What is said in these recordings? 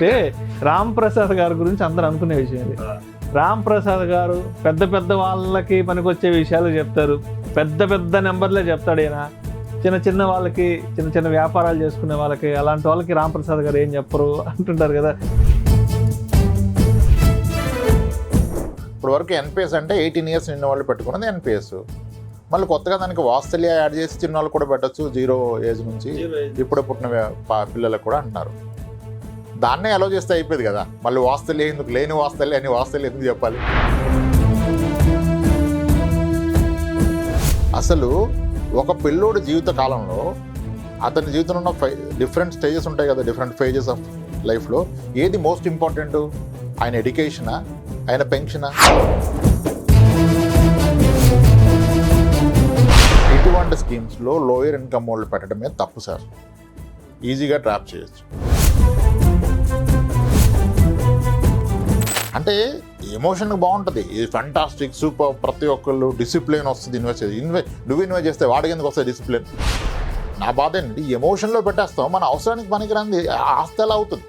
అంటే రామ్ ప్రసాద్ గారి గురించి అందరూ అనుకునే విషయం ఇది. రామ్ ప్రసాద్ గారు పెద్ద పెద్ద వాళ్ళకి పనికొచ్చే విషయాలు చెప్తారు, పెద్ద పెద్ద నెంబర్లే చెప్తాడు. ఈయన చిన్న చిన్న వాళ్ళకి, చిన్న చిన్న వ్యాపారాలు చేసుకునే వాళ్ళకి, అలాంటి వాళ్ళకి రామ్ ప్రసాద్ గారు ఏం చెప్పరు అంటుంటారు కదా. ఇప్పుడు వరకు ఎన్పిఎస్ అంటే 18 years నిన్న వాళ్ళు పెట్టుకున్నది ఎన్పిఎస్. మళ్ళీ కొత్తగా దానికి వాత్సల్య యాడ్ చేసి చిన్న వాళ్ళు కూడా పెట్టచ్చు, 0 age నుంచి ఇప్పుడు పుట్టిన పిల్లలకు కూడా అంటున్నారు. దాన్నే అలో చేస్తే అయిపోయింది కదా. మళ్ళీ వాత్సల్య ఎందుకు, లేని వాత్సల్య అని వాత్సల్య ఎందుకు చెప్పాలి? అసలు ఒక పిల్లోడు జీవిత కాలంలో అతని జీవితంలో ఉన్న డిఫరెంట్ స్టేజెస్ ఉంటాయి కదా, డిఫరెంట్ ఫేజెస్ ఆఫ్ లైఫ్లో ఏది మోస్ట్ ఇంపార్టెంట్? ఆయన ఎడ్యుకేషనా, ఆయన పెన్షనా? ఇటువంటి స్కీమ్స్లో లోయర్ ఇన్కమ్ వాళ్ళు పెట్టడమే తప్పు సార్. ఈజీగా ట్రాప్ చేయొచ్చు. అంటే ఎమోషన్ బాగుంటుంది, ఇది ఫంటాస్టిక్ సూపర్, ప్రతి ఒక్కళ్ళు డిసిప్లిన్ వస్తుంది. నువ్వు ఇన్వెస్ట్ చేస్తే వాడికి ఎందుకు వస్తుంది డిసిప్లిన్? నా బాధ ఏంటి, ఎమోషన్లో పెట్టేస్తాం, మన అవసరానికి పనికిరాంది ఆస్తి ఎలా అవుతుంది?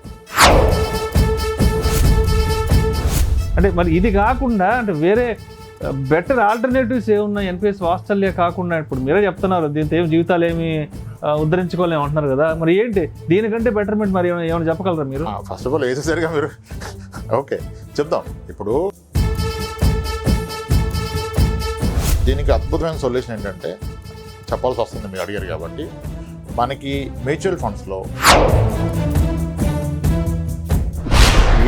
అంటే మరి ఇది కాకుండా అంటే వేరే బెటర్ ఆల్టర్నేటివ్స్ ఏమున్నాయి? ఎన్పిఎస్ వాత్సల్య కాకుండా ఇప్పుడు మీరే చెప్తున్నారు దీంతో ఏం జీవితాలు ఏమి ఉద్ధరించుకోలేము అంటున్నారు కదా, మరి ఏంటి దీనికంటే బెటర్మెంట్? మరి ఏమైనా చెప్పగలరా మీరు? ఫస్ట్ ఆఫ్ ఆల్ వేసేసరిగా మీరు ఓకే చెప్దాం. ఇప్పుడు దీనికి అద్భుతమైన సొల్యూషన్ ఏంటంటే చెప్పాల్సి వస్తుంది, మీరు అడిగారు కాబట్టి. మనకి మ్యూచువల్ ఫండ్స్లో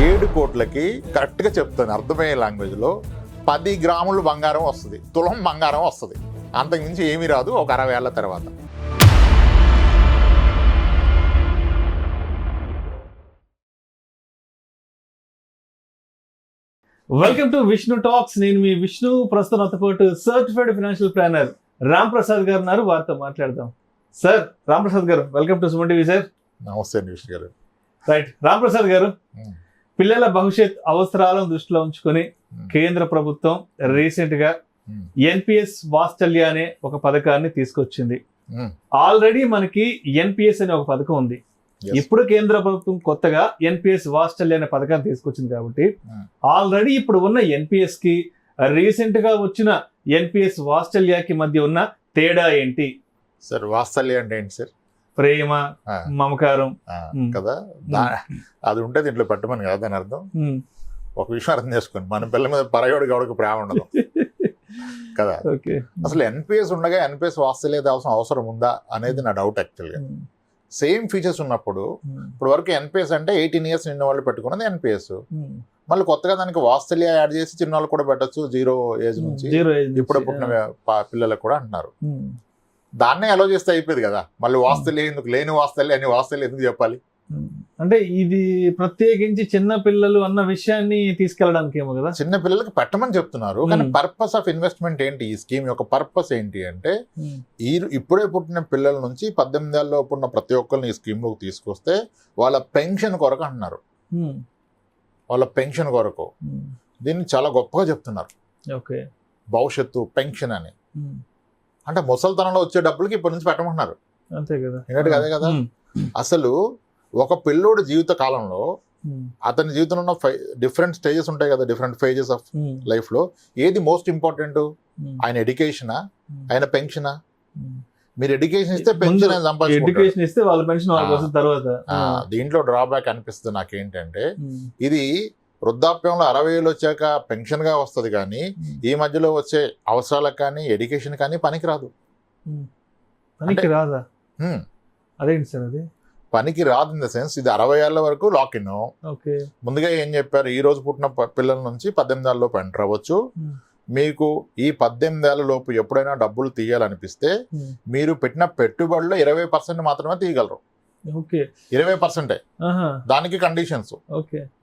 7 కోట్లకి కరెక్ట్గా చెప్తాను అర్థమయ్యే లాంగ్వేజ్లో 10 గ్రాములు బంగారం వస్తుంది, తులం బంగారం వస్తుంది. అంతకుమించి ఏమీ రాదు ఒక 60 ఏళ్ల తర్వాత. Welcome to Vishnu talks. నేను మీ విష్ణు. ప్రస్తుతం నాతో పాటు certified financial planner Ram Prasad గారు ఉన్నారు, వారితో మాట్లాడదాం. సార్ రామ్ ప్రసాద్ గారు, welcome to Suman TV. Sir నమస్తే విష్ణు గారు. రైట్, రామ్ ప్రసాద్ గారు, పిల్లల భవిష్యత్ అవసరాలను దృష్టిలో ఉంచుకొని కేంద్ర ప్రభుత్వం రీసెంట్ గా ఎన్పిఎస్ వాత్సల్య అనే ఒక పథకాన్ని తీసుకొచ్చింది. ఆల్రెడీ మనకి ఎన్పిఎస్ అనే ఒక పథకం ఉంది. ఇప్పుడు కేంద్ర ప్రభుత్వం కొత్తగా ఎన్పిఎస్ వాత్సల్య అనే పథకాన్ని తీసుకొచ్చింది కాబట్టి ఆల్రెడీ ఇప్పుడు ఉన్న ఎన్పిఎస్ కి రీసెంట్ గా వచ్చిన ఎన్పిఎస్ వాత్సల్యకి మధ్య ఉన్న తేడా ఏంటి? సార్ వాత్సల్య అంటే ఏంటి సార్? ప్రేమ, మమకారం కదా, అది ఉంటే దీంట్లో పెట్టమని కదా దాని అర్థం. ఒక విషయం అర్థం చేసుకోండి, మన పిల్లల మీద పరయోడు గౌడకు ప్రేమ ఉండదు కదా. అసలు ఎన్పిఎస్ ఉండగా ఎన్పిఎస్ వాత్సల్య అవసరం ఉందా అనేది నా డౌట్ యాక్చువల్గా. సేమ్ ఫీచర్స్ ఉన్నప్పుడు ఇప్పుడు వరకు ఎన్పిఎస్ అంటే 18 years నిన్న వాళ్ళు పెట్టుకున్నది ఎన్పిఎస్. మళ్ళీ కొత్తగా దానికి వాత్సల్య యాడ్ చేసి చిన్న వాళ్ళు కూడా పెట్టచ్చు, 0 age నుంచి ఇప్పుడు పుట్టిన పిల్లలకు కూడా అంటున్నారు. దాన్నే అలో చేస్తే అయిపోయింది కదా. మళ్ళీ వాత్సల్య ఎందుకు, లేని వాత్సల్య అని వాత్సల్య ఎందుకు చెప్పాలి? అంటే ఇది ప్రత్యేకించి చిన్న పిల్లలు అన్న విషయాన్ని తీసుకెళ్ళడానికి ఏమో కదా, చిన్న పిల్లలకి పెట్టమని చెప్తున్నారు. కానీ పర్పస్ ఆఫ్ ఇన్వెస్ట్మెంట్ ఏంటి? ఈ స్కీమ్ యొక్క పర్పస్ ఏంటి అంటే ఇప్పుడే పుట్టిన పిల్లల నుంచి 18 ఏళ్ళలోపు ఉన్న ప్రతి ఒక్కరిని ఈ స్కీమ్ లోకి తీసుకొస్తే వాళ్ళ పెన్షన్ కొరకు అంటున్నారు. వాళ్ళ పెన్షన్ కొరకు దీన్ని చాలా గొప్పగా చెప్తున్నారు. భవిష్యత్తు పెన్షన్ అని అంటే ముసలితనంలో వచ్చే డబ్బులకి ఇప్పటి నుంచి పెట్టమంటున్నారు. అంతే కదా, అదే కదా. అసలు ఒక పిల్లోడు జీవిత కాలంలో అతని జీవితంలో ఉన్న డిఫరెంట్ స్టేజెస్ ఉంటాయి కదా, డిఫరెంట్ ఫేజెస్ ఆఫ్ లైఫ్లో ఏది మోస్ట్ ఇంపార్టెంట్? ఆయన ఎడ్యుకేషనా, ఆయన పెన్షనా? మీరు ఎడ్యుకేషన్ ఇస్తే పెన్షన్ సంపాదించుకుంటారు. దీంట్లో డ్రాబ్యాక్ అనిపిస్తుంది నాకేంటంటే, ఇది వృద్ధాప్యంలో 60 ఏళ్ళు వచ్చాక పెన్షన్ గా వస్తుంది, కానీ ఈ మధ్యలో వచ్చే అవసరాలకు కానీ ఎడ్యుకేషన్ కానీ పనికిరాదు. అదేంటి సార్ అది? పనికి రాదు ఇన్ ద సెన్స్, ఇది 60 ఏళ్ల వరకు లాక్ ఇన్. ముందుగా ఏం చెప్పారు, ఈ రోజు పుట్టిన పిల్లల నుంచి 18 ఏళ్ళలోపు ఎంటర్ అవ్వచ్చు. మీకు ఈ 18 ఏళ్ల లోపు ఎప్పుడైనా డబ్బులు తీయాలనిపిస్తే మీరు పెట్టిన పెట్టుబడిలో 20% మాత్రమే తీయగలరు. 20%. దానికి కండిషన్స్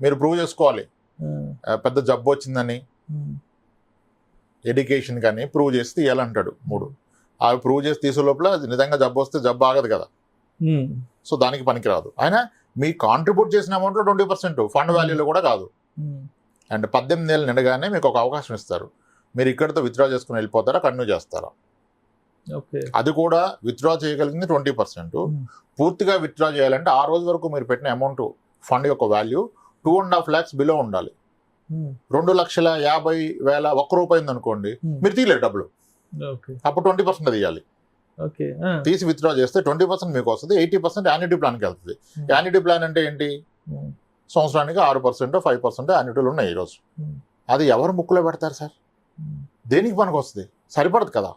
మీరు ప్రూవ్ చేసుకోవాలి. పెద్ద జబ్బు వచ్చిందని, ఎడ్యుకేషన్ కానీ ప్రూవ్ చేసి తీయాలంటాడు 3. అవి ప్రూవ్ చేసి తీసే లోపల నిజంగా జబ్బు వస్తే జబ్బు ఆగదు కదా, సో దానికి పనికిరాదు. అయినా మీ కాంట్రిబ్యూట్ చేసిన అమౌంట్లో 20% ఫండ్ వాల్యూలో కూడా కాదు. అండ్ 18 ఏళ్ళు నిండగానే మీకు ఒక అవకాశం ఇస్తారు. మీరు ఇక్కడితో విత్డ్రా చేసుకుని వెళ్ళిపోతారా, కంటిన్యూ చేస్తారా? అది కూడా విత్డ్రా చేయగలిగింది 20%. పూర్తిగా విత్డ్రా చేయాలంటే ఆ రోజు వరకు మీరు పెట్టిన అమౌంట్ ఫండ్ యొక్క వాల్యూ 2.5 lakhs బిలో ఉండాలి. 2,50,000 ₹1 అనుకోండి, మీరు తీయలేరు డబ్బులు, అప్పుడు 20% తీయాలి. తీసి విత్డ్రా చేస్తే 20% మీకు వస్తుంది, 80% యాన్యుటీ ప్లాన్కి వెళ్తుంది. యాన్యుటీ ప్లాన్ అంటే ఏంటి? సంవత్సరానికి 6% 5% యాన్యుటీలు ఉన్నాయి ఈరోజు. అది ఎవరు ముక్కులో పెడతారు సార్? దేనికి పనికి వస్తుంది? సరిపడదు కదా.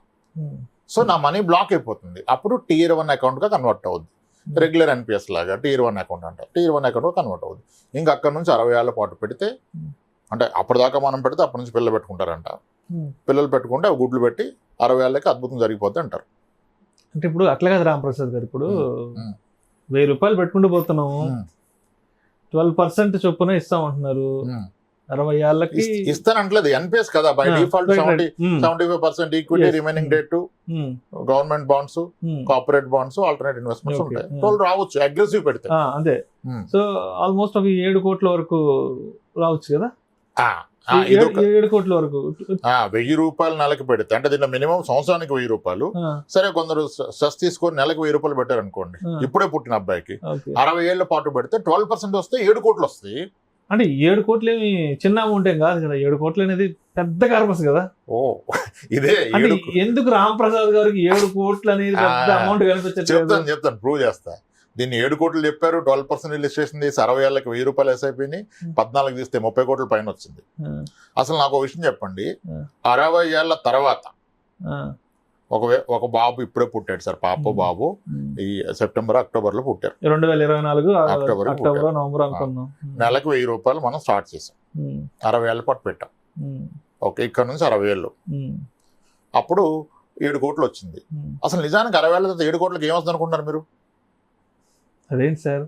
సో నా మనీ బ్లాక్ అయిపోతుంది. అప్పుడు Tier 1 అకౌంట్గా కన్వర్ట్ అవుద్ది. రెగ్యులర్ NPS లాగా Tier 1 అకౌంట్ అంటారు. Tier 1 అకౌంట్గా కన్వర్ట్ అవుద్ది. ఇంకా అక్కడ నుంచి 60 ఏళ్ల పాటు పెడితే, అంటే అప్పటిదాకా మనం పెడితే అప్పటి నుంచి పిల్లలు పెట్టుకుంటారంట. పిల్లలు పెట్టుకుంటే అవి గుడ్లు పెట్టి 60 ఏళ్ళకి అద్భుతం జరిగిపోద్ది అంటారు. అంటే ఇప్పుడు అట్లా కదా రామప్రసాద్ గారు, ఇప్పుడు 1000 రూపాయలు పెట్టుకుంటూ పోతున్నాము, 12% చొప్పున ఇస్తామంటున్నారు. 60 ఏళ్ళకి ఇస్తానంటలేదు, NPS కదా by default. 75% equity, remaining date to government bonds, corporate bonds, alternate investments ఉంటాయి. వాళ్ళు రావచ్చు అగ్రెసివ్ పెడితే. అంతే. సో ఆల్మోస్ట్ ఒక 7 కోట్ల వరకు రావచ్చు కదా. 7 కోట్ల వరకు 1000 రూపాయలు నెలకి పెడితే, అంటే దీంట్లో మినిమం సంవత్సరానికి 1000 రూపాయలు. సరే, కొందరు స్ట్రెస్ తీసుకొని నెలకు 1000 రూపాయలు పెట్టారు అనుకోండి, ఇప్పుడే పుట్టిన అబ్బాయికి 60 ఏళ్ల పాటు పెడితే 12% వస్తే 7 కోట్లు వస్తాయి. అంటే 7 కోట్లు ఏమి చిన్న అమౌంట్ ఏం కాదు కదా. 7 కోట్లు అనేది పెద్ద కార్పస్ కదా. ఇదే ఎందుకు రామప్రసాద్ గారికి 7 కోట్లు అనేది పెద్ద అమౌంట్ కనిపించదు? చెప్తాను, ప్రూవ్ చేస్తా. దీన్ని 7 కోట్లు చెప్పారు, 12% రిజిస్ట్రేషన్ తీసి 60 ఏళ్ళకి 1000 రూపాయలు ఎస్ఐపిని 14 తీస్తే 30 కోట్ల పైన వచ్చింది. అసలు నాకు ఒక విషయం చెప్పండి, 60 ఏళ్ల తర్వాత ఒక బాబు ఇప్పుడే పుట్టాడు సార్, పాప బాబు ఈ సెప్టెంబర్ అక్టోబర్ లో పుట్టారు. 2024 అక్టోబర్ నవంబర్ అనుకున్నాం. నెలకు 1000 రూపాయలు మనం స్టార్ట్ చేసాం, 60 ఏళ్ళ పాటు పెట్టాం. ఓకే, ఇక్కడ నుంచి 60 ఏళ్ళు, అప్పుడు 7 కోట్లు వచ్చింది. అసలు నిజానికి 60 ఏళ్ళ తర్వాత 7 కోట్లకి ఏమొస్తుంది అనుకుంటున్నారు మీరు? అదేంటి సార్,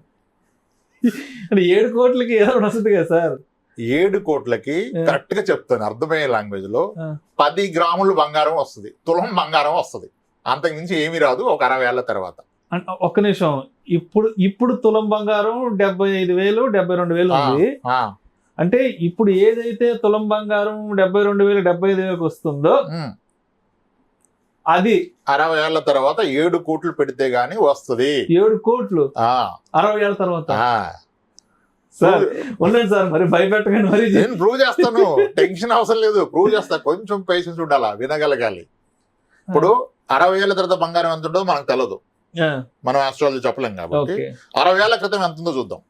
అంటే 7 కోట్లకి ఏదో వస్తుంది కదా సార్? 7 కోట్లకి కరెక్ట్ గా చెప్తాను అర్థమయ్యే లాంగ్వేజ్ లో 10 గ్రాములు బంగారం వస్తుంది, తులం బంగారం వస్తుంది. అంతకుమించి ఏమీ రాదు ఒక 60 ఏళ్ల తర్వాత. ఒక్క నిమిషం, ఇప్పుడు తులం బంగారం 75,000 72,000 ఉంది. అంటే ఇప్పుడు ఏదైతే తులం బంగారం 72,000 75,000 వస్తుందో అది 60 ఏళ్ల తర్వాత 7 కోట్లు పెడితే గానీ వస్తుంది. 7 కోట్లు 60 ఏళ్ల తర్వాత? సార్ ఉండండి సార్, మరి భయపెట్టకండి. మరి నేను ప్రూవ్ చేస్తాను, టెన్షన్ అవసరం లేదు, ప్రూవ్ చేస్తా. కొంచెం పేషెన్స్ ఉండాలా, వినగలగాలి. ఇప్పుడు 60 ఏళ్ల తర్వాత బంగారం ఎంత ఉంటుందో మనకు తెలియదు, మనం ఆస్ట్రాలజీ చెప్పలేం కాబట్టి. 60 ఏళ్ల క్రితం ఎంత ఉందో చూద్దాం.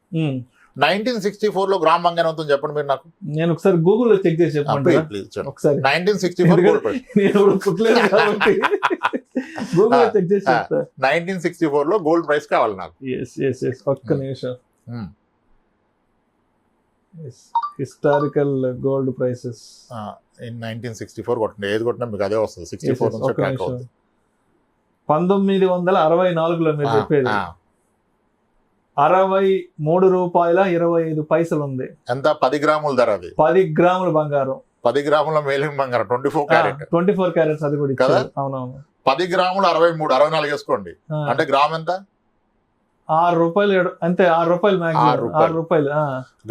1964 లో గ్రామ్ బంగారం ఎంత చెప్పండి మీరు నాకు. నేను ఒకసారి గూగుల్లో చెక్ చేసి చెప్పండి ఒకసారి. 1964 1964 లో గోల్డ్ ప్రైస్ కావాలి నాకు. ఒక్క నిమిషం. హిస్టారికల్ గోల్డ్ ప్రైసెస్ ఇన్ 1964 కొట్టండి, ఏది కొట్టినా మీకు అదే వస్తుంది. 64 నుంచి ట్రాక్ అవుతుంది. 1964లో మీరు చెప్పేది 63 రూపాయల 25 పైసలు ఉంది. ఎంత? 10 గ్రాముల ధర. అది 10 గ్రాముల బంగారం, 10 గ్రాముల మేలింగ్ బంగారం, 24 క్యారెట్స్. అది కూడా కదా. అవునవును. 10 గ్రాములు 63, 64 వేసుకోండి, అంటే గ్రామ్ ఎంత? 6 రూపాయలు అంతే. 6 రూపాయలు మ్యాక్సిమం. 6 రూపాయలు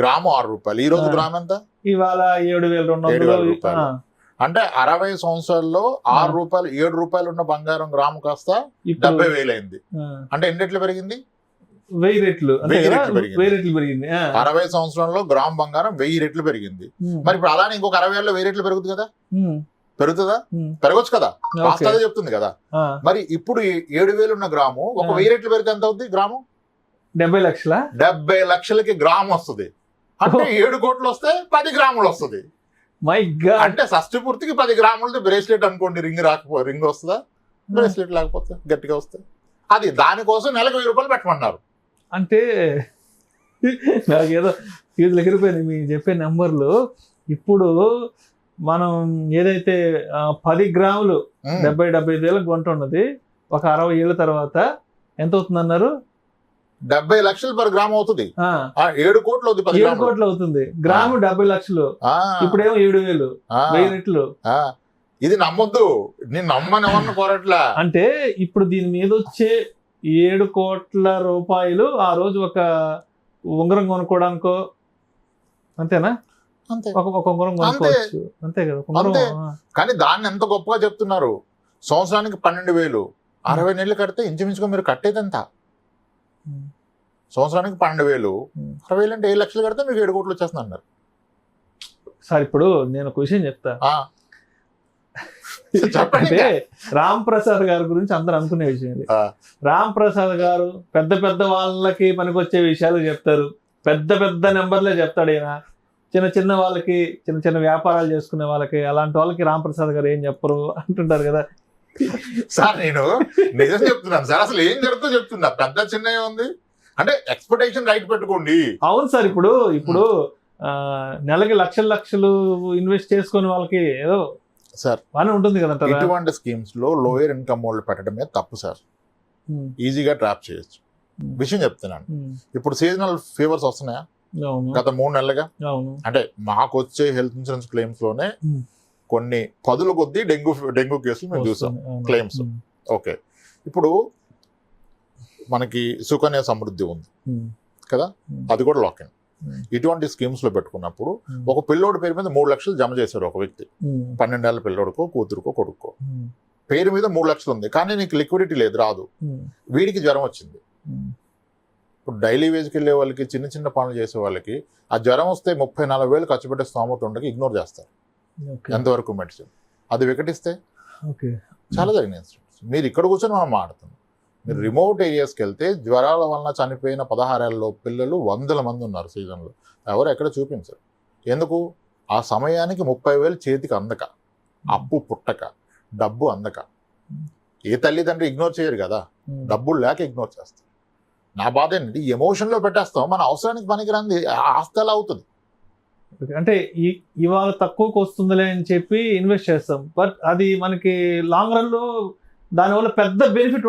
గ్రాము. 6 రూపాయలు. ఈ రోజు గ్రామ్ ఎంత? ఇవాళ 7,200. అంటే 60 సంవత్సరాల్లో 6 రూపాయలు 7 రూపాయలు ఉన్న బంగారం గ్రాము కాస్త 70,000 అయింది. అంటే ఎన్ని రెట్లు పెరిగింది? 1000 రెట్లు. 1000 రెట్లు పెరిగింది. 60 సంవత్సరంలో గ్రామ్ బంగారం 1000 రెట్లు పెరిగింది. మరి ఇప్పుడు అలానే ఇంకొక 60 ఏళ్ళలో 1000 రెట్లు పెరుగుతుంది కదా? పెరుగుతుందా? పెరగచ్చు కదా, కాస్త అదే చెప్తుంది కదా. మరి ఇప్పుడు 7,000 ఉన్న గ్రాము ఒక 1000 రెట్లు పెరిగితే ఎంత అవుతుంది గ్రాము? 70 లక్షల. 70 లక్షలకి గ్రాము వస్తుంది. అంటే 7 కోట్లు వస్తే 10 గ్రాములు వస్తుంది. My God. అంటే షష్టి పూర్తికి 10 గ్రాములది బ్రేస్లెట్ అనుకోండి. రింగ్ వస్తుందా? బ్రేస్లెట్ లేకపోతే గట్టిగా వస్తుంది. అది దానికోసం నెలకు 1000 రూపాయలు పెట్టమన్నారు. అంటే నాకేదో ఫీజులు ఎగిరిపోయింది మీ చెప్పే నెంబర్లు. ఇప్పుడు మనం ఏదైతే 10 గ్రాములు 70-75 వేలకు కొంట ఉన్నది, ఒక 60 ఏళ్ళ తర్వాత ఎంత అవుతుంది అన్నారు? 70 లక్షలు పర్ గ్రామ్ అవుతుంది. 7 కోట్లు అవుతుంది. 7 కోట్లు అవుతుంది. గ్రాము 70 లక్షలు. ఇప్పుడేమో 7,000. 1000 రెట్లు. ఇది నమ్మొద్దు, నేను నమ్మని ఎవరిని కోరట్లా. అంటే ఇప్పుడు దీని మీద వచ్చే 7 కోట్ల రూపాయలు ఆ రోజు ఒక ఉంగరం కొనుక్కోవడానికో అంతేనా? ఒక ఉంగరం కొనుక్కోవచ్చు, అంతే కదా. కానీ దాన్ని ఎంత గొప్పగా చెప్తున్నారు. సంవత్సరానికి 12,000, 60 నెలలు కడితే ఇంచుమించుగా మీరు కట్టేదంతా సంవత్సరానికి 12,000, 60,000 అంటే 7 లక్షలు కడితే మీకు 7 కోట్లు వచ్చేస్తుంది అన్నారు. సార్ ఇప్పుడు నేను ఒక విషయం చెప్తా. చెప్పండి. అంటే రామ్ ప్రసాద్ గారి గురించి అందరూ అనుకునే విషయం ఇది. రామ్ ప్రసాద్ గారు పెద్ద పెద్ద వాళ్ళకి పనికొచ్చే విషయాలు చెప్తారు, పెద్ద పెద్ద నెంబర్లే చెప్తాడు. ఈయన చిన్న చిన్న వాళ్ళకి, చిన్న చిన్న వ్యాపారాలు చేసుకునే వాళ్ళకి, అలాంటి వాళ్ళకి రామ్ ప్రసాద్ గారు ఏం చెప్పరు అంటుంటారు కదా. సార్ నేను నిజం చెప్తున్నాను సార్, అసలు ఏం జరుగుతుందో చెప్తున్నా. పెద్ద చిన్న ఉంది అంటే ఎక్స్పెక్టేషన్ రైట్ పెట్టుకోండి. అవును సార్, ఇప్పుడు నెలకి లక్షలు ఇన్వెస్ట్ చేసుకునే వాళ్ళకి ఏదో సార్ బాగానే ఉంటుంది కదా. ఇటువంటి స్కీమ్స్ లో లోయర్ ఇన్కమ్ వాళ్ళు పెట్టడమే తప్పు సార్. ఈజీగా ట్రాప్ చేయొచ్చు. విషయం చెప్తున్నాను. ఇప్పుడు సీజనల్ ఫీవర్స్ వస్తున్నాయా గత 3 నెలలుగా? అంటే మాకు వచ్చే హెల్త్ ఇన్సూరెన్స్ క్లెయిమ్స్ లోనే కొన్ని 10ల కొద్దీ డెంగ్యూ కేసులు మేము చూసాం క్లెయిమ్స్. ఓకే, ఇప్పుడు మనకి సుకన్య సమృద్ధి ఉంది కదా, అది కూడా లాక్ ఇన్. ఇటువంటి స్కీమ్స్ లో పెట్టుకున్నప్పుడు ఒక పిల్లోడి పేరు మీద 3 లక్షలు జమ చేశారు ఒక వ్యక్తి. 12 ఏళ్ల పిల్లోడికో, కూతురుకో, కొడుకో పేరు మీద 3 లక్షలు ఉంది, కానీ నీకు లిక్విడిటీ లేదు, రాదు. వీడికి జ్వరం వచ్చింది. ఇప్పుడు డైలీ వేజ్కి వెళ్ళే వాళ్ళకి, చిన్న చిన్న పనులు చేసే వాళ్ళకి ఆ జ్వరం వస్తే 30-40 ఖర్చు పెట్టే స్తోమత ఉండగా ఇగ్నోర్ చేస్తారు. ఎంతవరకు మెడిసిన్ అది వికటిస్తే చాలా జరిగిన ఇన్సిడెంట్స్. మీరు ఇక్కడ కూర్చొని మనం మాట్లాడుతున్నాం. మీరు రిమోట్ ఏరియాస్కి వెళ్తే జ్వరాల వలన చనిపోయిన 16 ఏళ్ళలో పిల్లలు 100 మంది ఉన్నారు సీజన్లో. ఎవరు ఎక్కడ చూపించారు. ఎందుకు? ఆ సమయానికి 30,000 చేతికి అందక, అప్పు పుట్టక, డబ్బు అందక. ఏ తల్లిదండ్రి ఇగ్నోర్ చేయరు కదా, డబ్బులు లేక ఇగ్నోర్ చేస్తారు. నా బాధ ఏంటంటే ఎమోషన్లో పెట్టేస్తాం, మన అవసరానికి పనికిరాంది ఆస్తి ఎలా అవుతుంది. అంటే ఇవాళ తక్కువకు వస్తుందిలే అని చెప్పి ఇన్వెస్ట్ చేస్తాం, బట్ అది మనకి లాంగ్ రన్ లో దానివల్ల పెద్ద బెనిఫిట్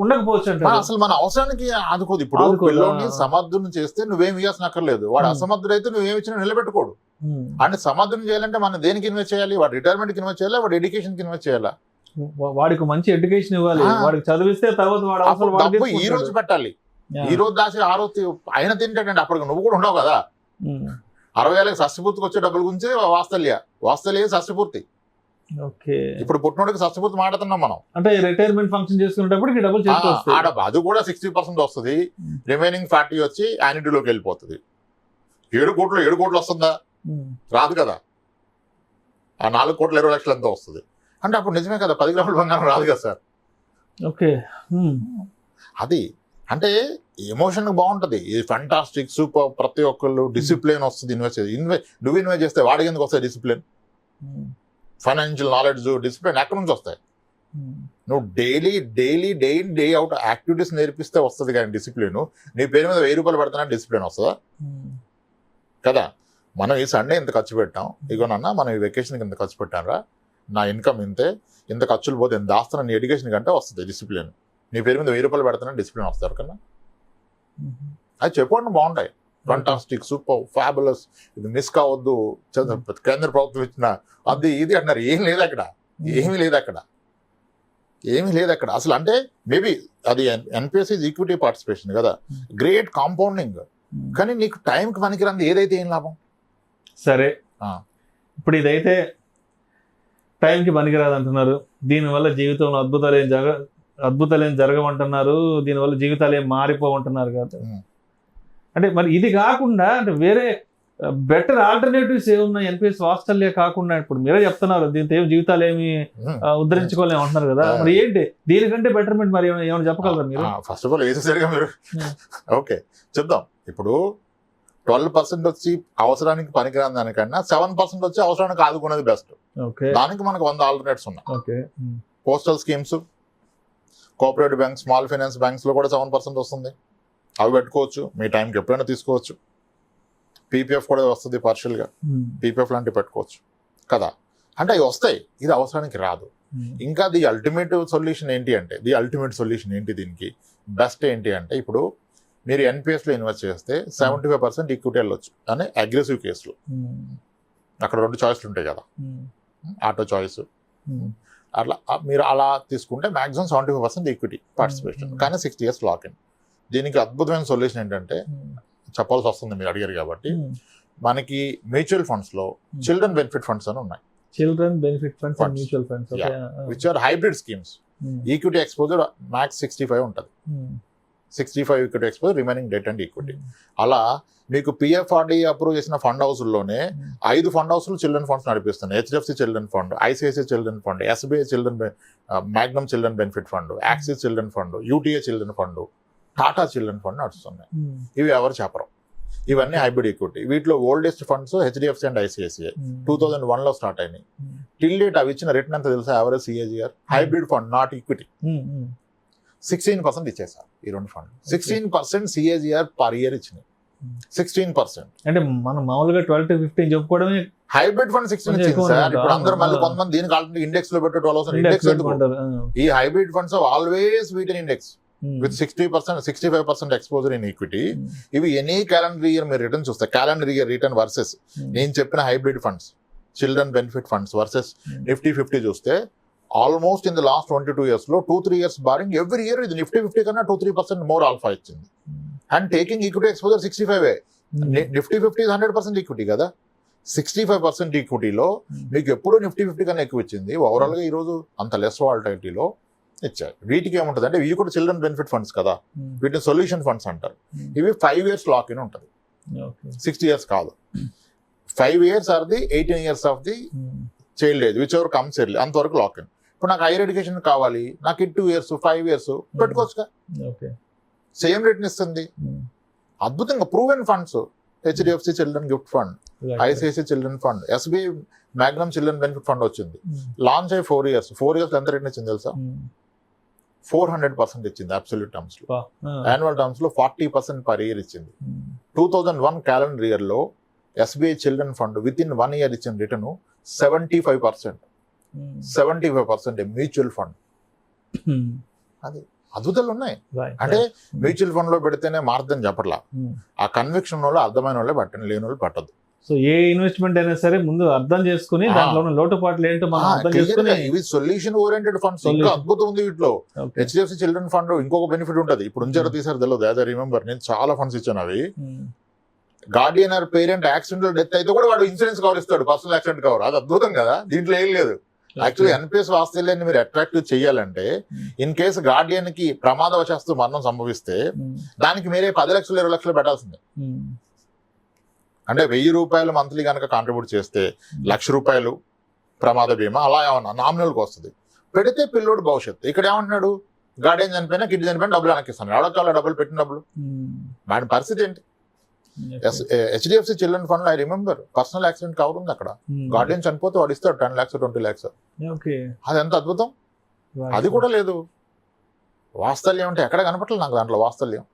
ఉండకపోవచ్చు. అంటే అసలు మన అవసరానికి ఆదుకోదు. ఇప్పుడు పిల్లోని సమర్థుని చేస్తే నువ్వేం ఇవ్వాల్సిన అక్కర్లేదు. వాడు అసమర్థుడైతే నువ్వేమి ఇచ్చినా నిలబెట్టుకోడు. అంటే సమర్థుని చేయాలంటే మనం దేనికి ఇన్వెస్ట్ చేయాలి? వాడు రిటైర్మెంట్కి ఇన్వెస్ట్ చేయాలా, వాడు ఎడ్యుకేషన్కి ఇన్వెస్ట్ చేయాలా? వాడికి మంచి ఎడ్యుకేషన్ ఇవ్వాలి, వాడికి చదివిస్తే తర్వాత వాడు ఈ రోజు పెట్టాలి. ఈ రోజు దాచి ఆ రోజు ఆయన తింటాడండి. అప్పటికి నువ్వు కూడా ఉండవు కదా. 60 ఏళ్ళకి షష్టిపూర్తికి వచ్చే డబ్బుల గురించి వాస్తల్య షష్టిపూర్తి. ఇప్పుడు పుట్టినోడికి షష్టిపూర్తి మాట్లాడుతున్నాం మనం. అంటే రిటైర్మెంట్ ఫంక్షన్ చేసుకునేటప్పుడు డబ్బులు అది కూడా 60% వస్తుంది. రిమైనింగ్ 40 వచ్చి యాన్యుటీలోకి వెళ్ళిపోతుంది. 7 కోట్లు వస్తుందా? రాదు కదా. ఆ 4,20,00,000 ఎంతో వస్తుంది. అంటే అప్పుడు నిజమే కదా, 10 గ్రాముల బంగారం రాదు కదా సార్. ఓకే, అది అంటే ఎమోషన్ బాగుంటుంది. ఫంటాస్టిక్, సూపర్, ప్రతి ఒక్కళ్ళు డిసిప్లిన్ వస్తుంది. నువ్వు ఇన్వెస్ట్ చేస్తే వాడికి ఎందుకు వస్తాయి డిసిప్లిన్? ఫైనాన్షియల్ నాలెడ్జ్, డిసిప్లిన్ ఎక్కడి నుంచి వస్తాయి? నువ్వు డే అవుట్ యాక్టివిటీస్ నేర్పిస్తే వస్తుంది కానీ డిసిప్లిన్. నీ పేరు మీద 1000 రూపాయలు పెడతానా డిసిప్లిన్ వస్తుందా? కదా. మనం ఈ సండే ఇంత ఖర్చు పెట్టాం, ఇగోనన్నా మనం ఈ వెకేషన్కి ఇంత ఖర్చు పెట్టానరా, నా ఇన్కమ్ ఇంతే, ఇంత ఖర్చులు పోతే ఎంత దాస్తున్నా నీ ఎడ్యుకేషన్ కంటే వస్తుంది డిసిప్లిన్. నీ పేరు మీద 1000 రూపాయలు పెడతానా డిసిప్లిన్ వస్తారు కన్నా. అది చెప్పండి, బాగుంటాయి. ఫంటాస్టిక్, సూపర్, ఫ్యాబులస్, ఇది మిస్ కావద్దు, కేంద్ర ప్రభుత్వం ఇచ్చిన అది ఇది అంటున్నారు. ఏమీ లేదు అక్కడ అసలు. అంటే మేబీ అది ఎన్పిఎస్ ఈక్విటీ పార్టిసిపేషన్ కదా, గ్రేట్ కాంపౌండింగ్. కానీ నీకు టైంకి పనికిరాంది ఏదైతే ఏం లాభం? సరే, ఇప్పుడు ఇదైతే టైంకి పనికిరాదు అంటున్నారు, దీనివల్ల జీవితంలో అద్భుతాలు ఏం జరగమంటున్నారు, దీనివల్ల జీవితాలు ఏం మారిపోమంటున్నారు కదా. అంటే మరి ఇది కాకుండా అంటే వేరే బెటర్ ఆల్టర్నేటివ్స్ ఏమున్నాయి? ఎన్పిఎస్ వాత్సల్య కాకుండా ఇప్పుడు మీరే చెప్తున్నారు దీంతో ఏం జీవితాలు ఏమి ఉద్ధరించుకోలేము అంటున్నారు కదా. మరి ఏంటి దీనికంటే బెటర్మెంట్? మరి ఏమైనా చెప్పగలరా మీరు? ఫస్ట్ ఆఫ్ ఆల్ ఏది సరిగా మీరు ఓకే చెప్దాం. ఇప్పుడు 12% వచ్చి అవసరానికి పనికిరాని దానికన్నా 7% వచ్చి అవసరానికి ఆదుకునేది బెస్ట్. దానికి మనకు 100 ఆల్టర్నేట్స్ ఉన్నాయి. Postal schemes, cooperative banks, small finance banks లో కూడా 7% వస్తుంది. అవి పెట్టుకోవచ్చు, మీ టైంకి ఎప్పుడైనా తీసుకోవచ్చు. పీపీఎఫ్ కూడా వస్తుంది పార్షియల్గా, పీపీఎఫ్ లాంటివి పెట్టుకోవచ్చు కదా. అంటే అవి వస్తాయి, ఇది అవసరానికి రాదు. ఇంకా ది అల్టిమేట్ సొల్యూషన్ ఏంటి దీనికి బెస్ట్ ఏంటి అంటే, ఇప్పుడు మీరు ఎన్పిఎస్లో ఇన్వెస్ట్ చేస్తే 75% ఈక్విటీ వెళ్ళొచ్చు అని అగ్రెసివ్ కేసులో. అక్కడ 2 చాయిస్లు ఉంటాయి కదా, ఆటో చాయిస్, అట్లా మీరు అలా తీసుకుంటే మాక్సిమం 75% ఈక్విటీ పార్టిసిపేషన్, కానీ 60 years లాక్ ఇన్. దీనికి అద్భుతమైన సొల్యూషన్ ఏంటంటే, చెప్పాల్సి వస్తుంది మీరు అడిగారు కాబట్టి, మనకి మ్యూచువల్ ఫండ్స్ లో చిల్డ్రన్ బెనిఫిట్ ఫండ్స్ అని ఉన్నాయి. Which are hybrid schemes. Equity exposure max 65 ఉంటుంది. 65 equity exposure, remaining debt and equity. అలా మీకు పిఎఫ్ఆర్డీ అప్రూవ్ చేసిన ఫండ్ హౌస్లోనే 5 ఫండ్ హౌస్లు చిల్డ్రన్ ఫండ్స్ నడిపిస్తున్నాయి. HDFC children fund, ICICI children fund, SBI children, Magnum children benefit fund, Axis children fund, UTI children fund, Tata children fund నడుస్తున్నాయి. ఇవి ఎవరు చెప్పరు. ఇవన్నీ హైబ్రిడ్ ఈక్విటీ. వీటిలో oldest funds HDFC and ICICI 2001లో స్టార్ట్ అయినాయి. టిల్ డేట్ అవి ఇచ్చిన రిటర్న్ ఎంత తెలుసా? Average CAGR, hybrid fund not equity, 16% ఇచ్చేసారు ఈ రెండు ఫండ్. 16% సిఏజిఆర్ పర్ ఇయర్ ఇచ్చినాయి. 16% అంటే మనం మామూలుగా 12 to 15 చెప్పుకోవడమే. హైబ్రిడ్ ఫండ్ 16 ఇచ్చింది సార్. ఇప్పుడు అందరూ మళ్ళీ కొంతమంది దీనికి ఆల్రెడీ ఇండెక్స్ లో పెట్టే 12% ఇండెక్స్ ఎందుకు? ఈ hybrid funds always wheat in index with 60%, 65% exposure in equity. ఇవి ఎనీ క్యాలెండర్ ఇయర్ మీరు రిటర్న్ చూస్తే, క్యాలెండర్ ఇయర్ రిటర్న్ వర్సెస్ నేను చెప్పిన hybrid funds, children benefit funds versus Nifty 50 చూస్తే almost in the last 22 years లో 2-3 years barring every year ఇది Nifty 50 కన్నా 2-3% more alpha ఇచ్చింది. And taking equity exposure 65. Nifty 50 is 100% equity కదా. 65% ఈక్విటీలో మీకు ఎప్పుడూ నిఫ్టీ 50 కన్నా ఎక్కువ ఇచ్చింది. ఓవరాల్ గా ఈ రోజు అంత లెస్ వాలటిలిటీలో ఇచ్చారు. వీటికి ఏముంటుంది అంటే ఇవి కూడా చిల్డ్రన్ బెనిఫిట్ ఫండ్స్ కదా, వీటిని సొల్యూషన్ ఫండ్స్ అంటారు. ఇవి 5 years లాక్ ఇన్ ఉంటుంది, 60 years కాదు. 5 years or the 18 years of the child age, whichever comes early, అంతవరకు లాక్ ఇన్. ఇప్పుడు నాకు హైయర్ ఎడ్యుకేషన్ కావాలి, నాకు 2 years 5 years పెట్టుకోవచ్చుగా, సేమ్ రేట్ని ఇస్తుంది. అద్భుతంగా proven funds, HDFC children gift fund, ICICI children fund, SBI Magnum children benefit fund వచ్చింది. Launch అయ్యి 4 years, 4 years ఎంత రేట్ ఇచ్చింది తెలుసా? 400% ఇచ్చింది అబ్సల్యూట్ టర్మ్స్ లో. యాన్యువల్ టర్మ్స్ లో 40% పర్ ఇయర్ ఇచ్చింది. 2001 క్యాలెండర్ ఇయర్ లో SBI children fund with in 1 year ఇచ్చిన రిటర్న్ 75%. 75% mutual fund. అది అద్భుతాలు ఉన్నాయి. అంటే మ్యూచువల్ ఫండ్ లో పెడితేనే మారుద్దని చెప్పట్లా, ఆ కన్విక్షన్ వాళ్ళు అర్థమైన వాళ్ళే పట్టండి, లేని వాళ్ళు పట్టదు. సో ఏ ఇన్వెస్ట్మెంట్ అయినా సరే ముందు అర్థం చేసుకుని దాంట్లో ఉన్న లోటుపాట్లు ఏంటో మనం అర్థం చేసుకుని, ఇవి సొల్యూషన్ ఓరియంటెడ్ ఫండ్స్. ఇంకా అద్భుతం ఉంది వీటిలో. హెచ్డిఎఫ్సి చిల్డ్రన్ ఫండ్ ఇంకొక బెనిఫిట్ ఉంటుంది, ఇప్పుడు ఉంచారో తీసారు తెలియదు, అదే రిమెంబర్. నేను చాలా ఫండ్స్ ఇచ్చాను. అవి guardian or parent accidental death అయితే కూడా వాడు ఇన్సూరెన్స్ కవర్ ఇస్తాడు, పర్సనల్ యాక్సిడెంట్ కవర్. అది అద్భుతం కదా. దీంట్లో ఏం లేదు. యాక్చువల్లీ ఎన్పిఎస్ వాస్తవ్యాన్ని మీరు అట్రాక్టివ్ చేయాలంటే, ఇన్ కేసు గార్డియన్ కి ప్రమాదవశాత్తు మరణం సంభవిస్తే దానికి మీరే 10 లక్షలు 20 లక్షలు పెట్టాల్సిందే. అంటే 1000 రూపాయలు మంత్లీ కనుక కాంట్రిబ్యూట్ చేస్తే 1,00,000 రూపాయలు ప్రమాద బీమా అలా ఏమన్నా నామినల్కి వస్తుంది. పెడితే పిల్లోడు భవిష్యత్తు. ఇక్కడ ఏమంటున్నాడు, గార్డియన్ చనిపోయినా కిడ్ చనిపోయినా డబ్బులు వెనక్కిస్తాను. ఎవడొక్క డబ్బులు పెట్టిన డబ్బులు వాడి పరిస్థితి ఏంటి? HDFC children fund I remember personal accident cover ఉంది అక్కడ. గార్డియన్ చనిపోతే వాడు ఇస్తాడు 10 lakhs 20 lakhs. అది ఎంత అద్భుతం. అది కూడా లేదు. వాస్తల్యం అంటే ఎక్కడ కనపట్లేదు నాకు దాంట్లో వాస్తల్యం.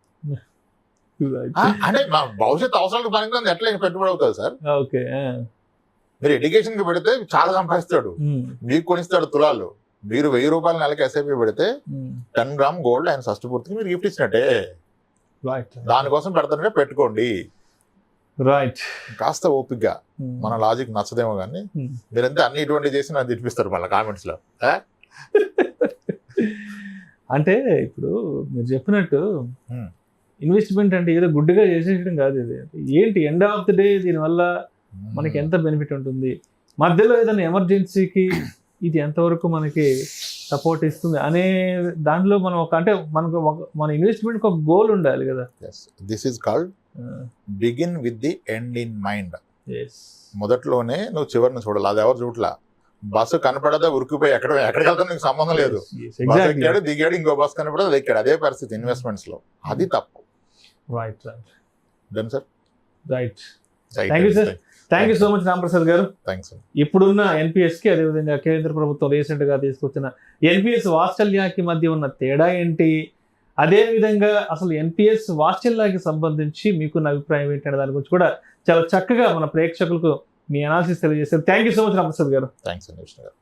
అంటే మా భవిష్యత్ అవసరాలకు పనికి ఎట్లా పెట్టుబడి అవుతుంది సార్. మీరు ఎడ్యుకేషన్ కి పెడితే చాలా సంపాదిస్తాడు, మీకు కొనిస్తాడు తులాలు. మీరు 1000 రూపాయల నెలకి ఎస్ఐపి పెడితే 10 grams గోల్డ్ ఆయన షష్టి పూర్తికి మీరు గిఫ్ట్ ఇచ్చినట్టే. దానికోసం పెడతానంటే పెట్టుకోండి. రైట్. కాస్త ఓపిక్గా, మన లాజిక్ నచ్చదేమో కానీ మీరంతా అన్ని ఇటువంటి చేసి నాకు తినిపిస్తారు మళ్ళీ కామెంట్స్ లో. అంటే ఇప్పుడు మీరు చెప్పినట్టు ఇన్వెస్ట్మెంట్ అంటే ఏదో గుడ్డుగా చేసేయడం కాదు. ఇది ఏంటి, ఎండ్ ఆఫ్ ది డే దీనివల్ల మనకి ఎంత బెనిఫిట్ ఉంటుంది, మధ్యలో ఏదైనా ఎమర్జెన్సీకి ఇది ఎంతవరకు మనకి సపోర్ట్ ఇస్తుంది అనే దాంట్లో మనం అంటే మనకు మన ఇన్వెస్ట్మెంట్ ఒక గోల్ ఉండాలి కదా. This is called begin with the end in mind. మొదట్లోనే నువ్వు చివరిని చూడాలి. అది ఎవరు చూడలా. బస్సు కనపడదా ఉరికిపోయి ఎక్కడికి వెళ్తా నీకు సంబంధం లేదు. బస్సు ఎక్కాడు దిగాడు, ఇంకో బస్సు కనపడదు అది ఎక్కాడు. అదే పరిస్థితి ఇన్వెస్ట్మెంట్స్ లో. అది తప్పు. Right right done sir. Right. Thank you sir. Thank you so much Ramprasad గారు. ఇప్పుడున్న ఎన్పిఎస్ కి అదేవిధంగా కేంద్ర ప్రభుత్వం రీసెంట్ గా తీసుకొచ్చిన ఎన్పిఎస్ వాత్సల్యాకి మధ్య ఉన్న తేడా ఏంటి, అదేవిధంగా అసలు ఎన్పిఎస్ వాత్సల్యాకి సంబంధించి మీకున్న అభిప్రాయం ఏంటనే దాని గురించి కూడా చాలా చక్కగా మన ప్రేక్షకులకు మీ అనాలిసిస్ తెలియజేశారు. Thank you so much Ramprasad గారు. థ్యాంక్స్ అండి విష్ణు గారు.